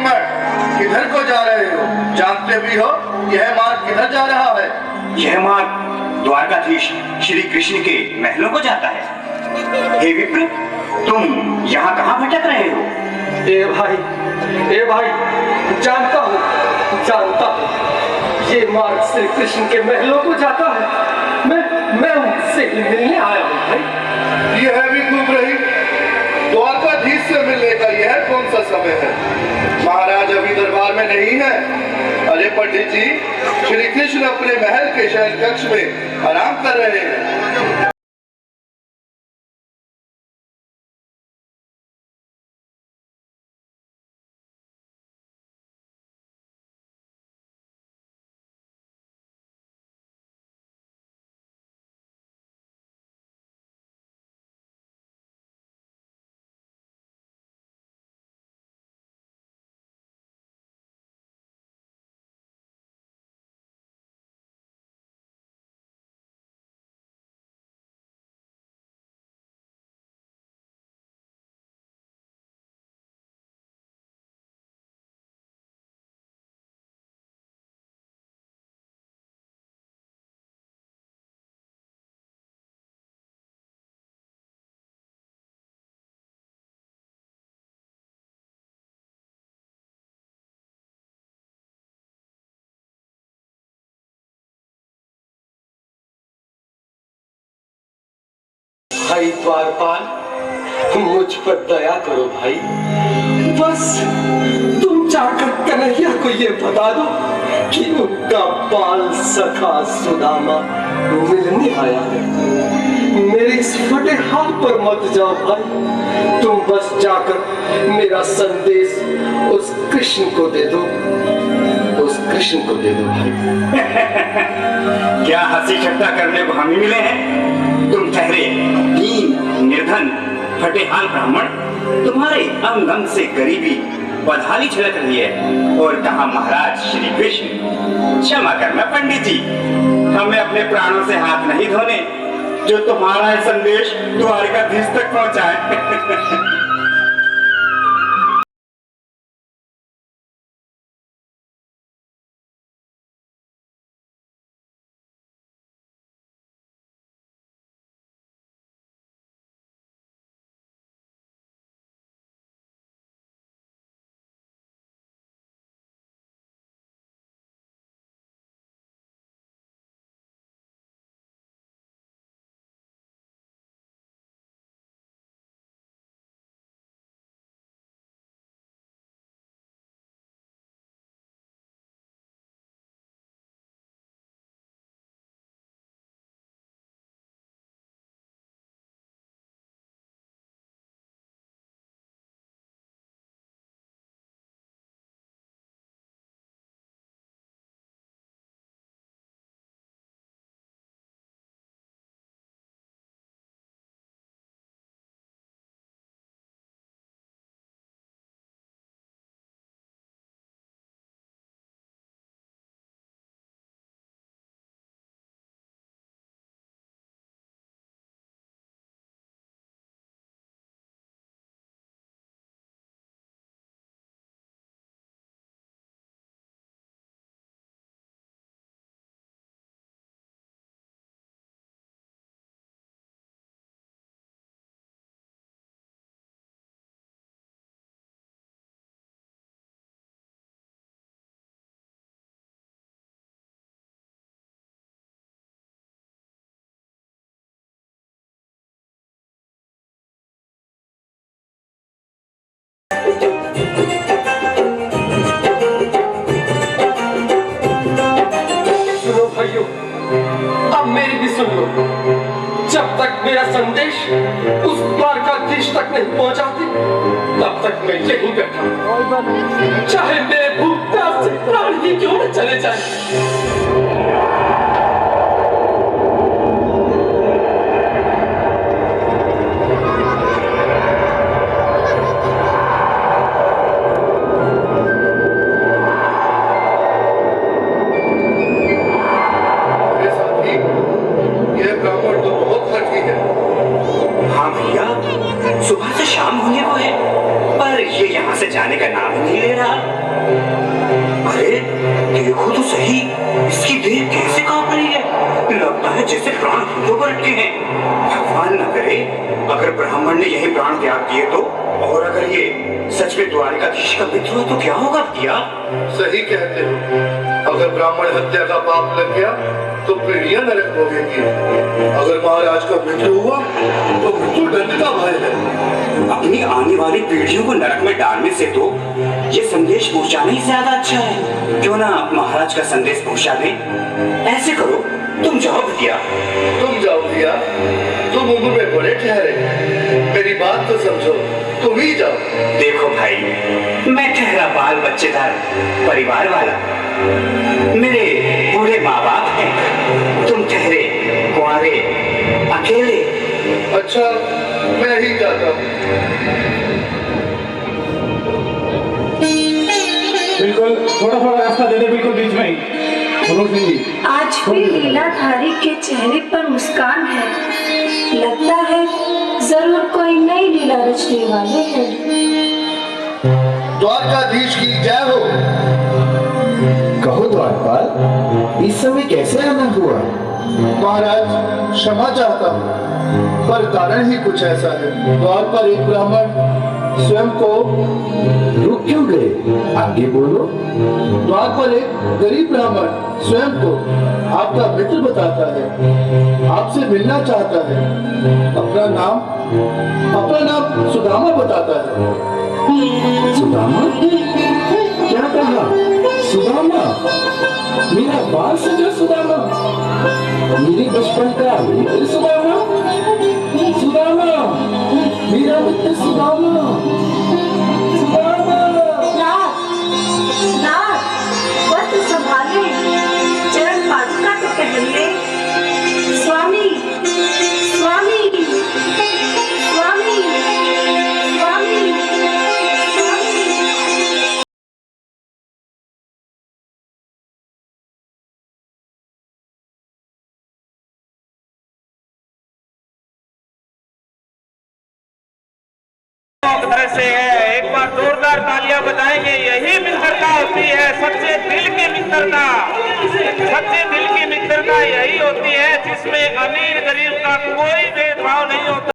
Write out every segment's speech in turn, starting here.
ब्राह्मण, किधर को जा रहे हो? जानते भी हो यह मार्ग किधर जा रहा है? यह मार्ग द्वारकाधीश श्री कृष्ण के महलों को जाता है। हे विप्र, तुम यहाँ कहाँ भटक रहे हो? ए भाई, जानता हूँ, ये मार्ग श्री कृष्ण के महलों को जाता है। मैं उनसे ही मिलने आया हूँ भाई। यह भी खूब रही, द्वारकाधीश से मिलने का यह कौन सा समय है? महाराज अभी दरबार में नहीं है। अरे पंडित जी, श्री कृष्ण अपने महल के शयन कक्ष में आराम कर रहे हैं। भाई द्वारपाल, मुझ पर दया करो भाई। बस तुम जाकर कन्हैया को ये बता दो कि उनका बाल सखा सुदामा मिलने आया है। मेरे इस फटे हाल पर मत जाओ भाई। तुम बस जाकर मेरा संदेश उस कृष्ण को दे दो, भाई। क्या हंसी ठट्टा करने को हम ही मिले हैं? तुम ठहरे दीन निर्धन फटेहाल ब्राह्मण, तुम्हारे अंग अंग से गरीबी बदहाली छलक रही है। और कहा महाराज श्री कृष्ण। क्षमा करना पंडित जी, हमें अपने प्राणों से हाथ नहीं धोने जो तुम्हारा संदेश द्वारकाधीश तक पहुंचाए। सुनो भाइयों, अब मेरी भी सुन लो। जब तक मेरा संदेश उस द्वारकाधीश तक नहीं पहुंचाती, तब तक मैं यहीं बैठा, चाहे मेरे भूख प्यास से प्राण ही क्यों न चले जाए। सुबह से शाम होने को है, पर ये यहाँ से जाने का नाम नहीं ले रहा। सही, इसकी देह कैसे कांप रही है? लगता है जैसे प्राण हाथों पर अटके हैं। भगवान न करे अगर ब्राह्मण ने यही प्राण त्याग दिए तो, और अगर ये सच में द्वारिकाधीश का मित्र हुआ तो क्या होगा भैया? सही कहते हो। अगर ब्राह्मण हत्या का पाप लग गया तो पीढ़ियां नरक भोगेंगी। अगर महाराज का मृत्यु हुआ तो मृत्यु दंड का भय है। अपनी आने वाली पीढ़ियों को नरक में डालने से तो ये संदेश पहुंचाना ही ज्यादा अच्छा है। क्यों ना महाराज का संदेश पहुंचा दें? ऐसे करो, तुम जाओ भैया। तुम जाओ भैया, तुम उम्र में बड़े ठहरे, मेरी बात तो समझो, तुम ही जाओ। देखो भाई, मैं ठहरा बाल बच्चेदार परिवार वाला, मेरे बूढ़े माँ बाप हैं, तुम ठहरे कुंवारे अकेले। अच्छा, मैं ही जाता हूँ। बिल्कुल, थोड़ा थोड़ा रास्ता दे दे, बिल्कुल बीच में ही। मनोज सिंह जी, आज भी लीलाधारी के चेहरे पर मुस्कान है। लगता है जरूर कोई नई लीला रचने वाले हैं। द्वारकाधीश की जय हो। कहो द्वारपाल, इस समय कैसे आना हुआ? महाराज, क्षमा चाहता हूँ, पर कारण ही कुछ ऐसा है। द्वार पर एक ब्राह्मण स्वयं को रुक क्यों गए? आगे बोलो। द्वार पर एक गरीब ब्राह्मण स्वयं को आपका मित्र बताता है, आपसे मिलना चाहता है। अपना नाम सुदामा बताता है। सुदामा? क्या कहा? सुदामा? मेरा बाल सजा सुदामा? मेरे बचपन का मित्र सुदामा? सुदामा, मेरा मित्र सुदामा। सुदामा। नाथ, वस्त्र संभाले, चरण पादुका तो पहले। स्वामी, स्वामी, स्वामी, स्वामी, स्वामी। से है, एक बार जोरदार तालियां बताएंगे। यही मित्रता होती है, सच्चे दिल की मित्रता। सच्चे दिल की मित्रता यही होती है जिसमें अमीर गरीब का कोई भेदभाव नहीं होता।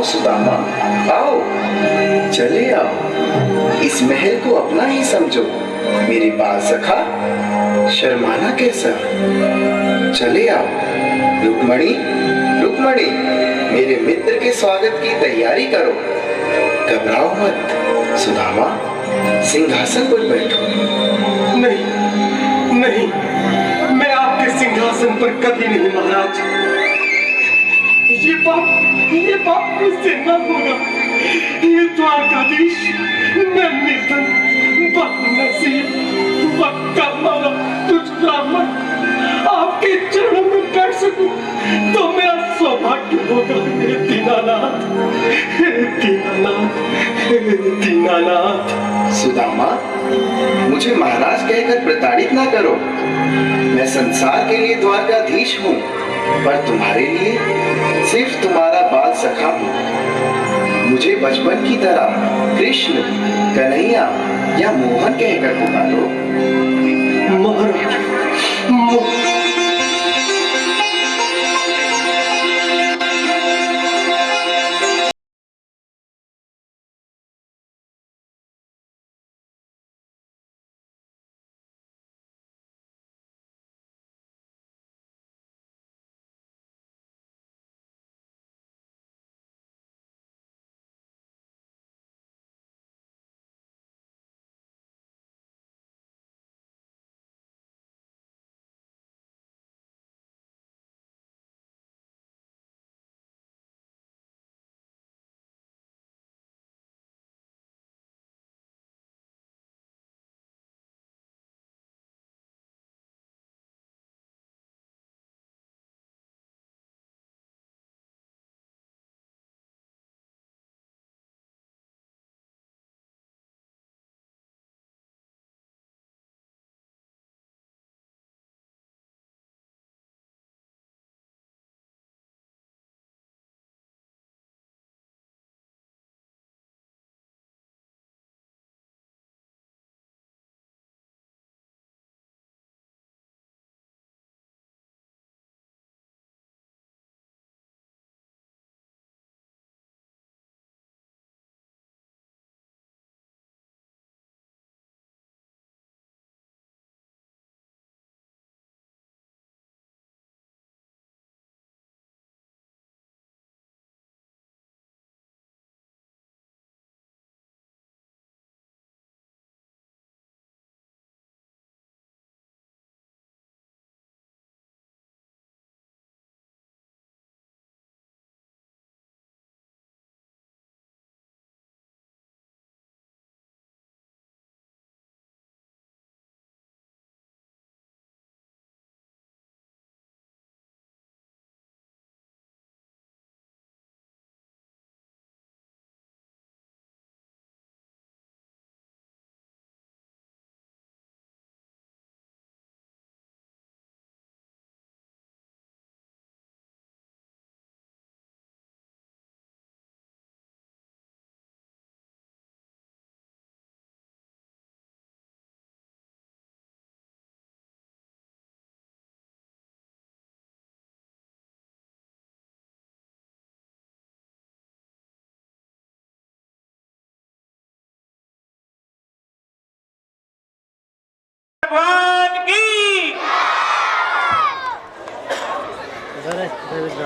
सुदामा, आओ, चले आओ। इस महल को अपना ही समझो। मेरे बाल सखा, शर्माना कैसा? चले आओ। रुक्मणी, रुक्मणी, मेरे मित्र के स्वागत की तैयारी करो। घबराओ मत। सुदामा, सिंहासन पर बैठो। नहीं, नहीं, मैं आपके सिंहासन पर कभी नहीं महाराज। ये बाप मुझसे न होगा। ये द्वारकाधीश, मैं निर्धन, बदनसीब, बदकर्मा तुझ ब्राह्मण आपके चरणों में बैठ सकूं तो मेरा सौभाग्य होगा। हे दीनानाथ, हे दीनानाथ, हे दीनानाथ। सुदामा, मुझे महाराज कहकर प्रताड़ित ना करो। मैं संसार के लिए द्वारकाधीश हूँ, पर तुम्हारे लिए सिर्फ तुम्हारा बाल सखा हूँ। मुझे बचपन की तरह कृष्ण, कन्हैया या मोहन कहकर पुकारो। महाराज, भगवान की